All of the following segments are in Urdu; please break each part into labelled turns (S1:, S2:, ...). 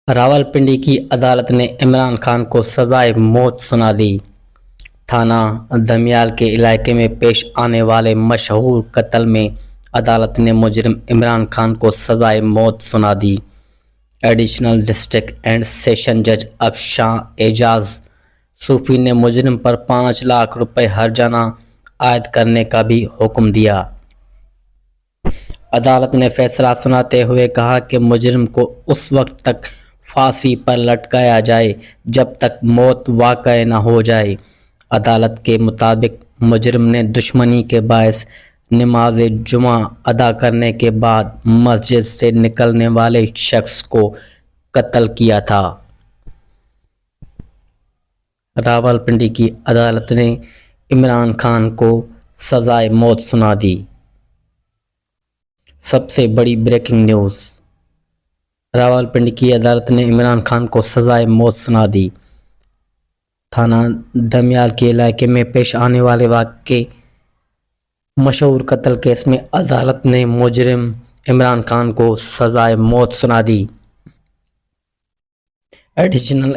S1: راولپنڈی کی عدالت نے عمران خان کو سزائے موت سنا دی۔ تھانہ دمیال کے علاقے میں پیش آنے والے مشہور قتل میں عدالت نے مجرم عمران خان کو سزائے موت سنا دی۔ ایڈیشنل ڈسٹرکٹ اینڈ سیشن جج افشاں اعجاز صوفی نے مجرم پر 5 لاکھ روپے ہرجانہ عائد کرنے کا بھی حکم دیا۔ عدالت نے فیصلہ سناتے ہوئے کہا کہ مجرم کو اس وقت تک پھانسی پر لٹکایا جائے جب تک موت واقع نہ ہو جائے۔ عدالت کے مطابق مجرم نے دشمنی کے باعث نماز جمعہ ادا کرنے کے بعد مسجد سے نکلنے والے شخص کو قتل کیا تھا۔ راولپنڈی کی عدالت نے عمران خان کو سزائے موت سنا دی۔ سب سے بڑی بریکنگ نیوز، راولپنڈی کی عدالت نے عمران خان کو سزائے موت سنا دی۔ تھانہ دمیال کے علاقے میں پیش آنے والے واقعے مشہور قتل کیس میں عدالت نے مجرم عمران خان کو سزائے موت سنا دی۔ ایڈیشنل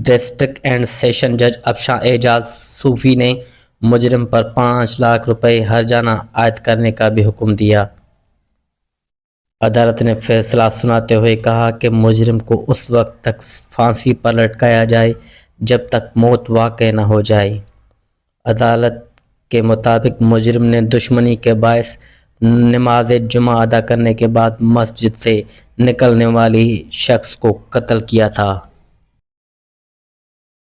S1: ڈسٹرکٹ اینڈ سیشن جج افشاں اعجاز صوفی نے مجرم پر 5 لاکھ روپے ہرجانہ عائد کرنے کا بھی حکم دیا۔ عدالت نے فیصلہ سناتے ہوئے کہا کہ مجرم کو اس وقت تک پھانسی پر لٹکایا جائے جب تک موت واقع نہ ہو جائے۔ عدالت کے مطابق مجرم نے دشمنی کے باعث نماز جمعہ ادا کرنے کے بعد مسجد سے نکلنے والی شخص کو قتل کیا تھا۔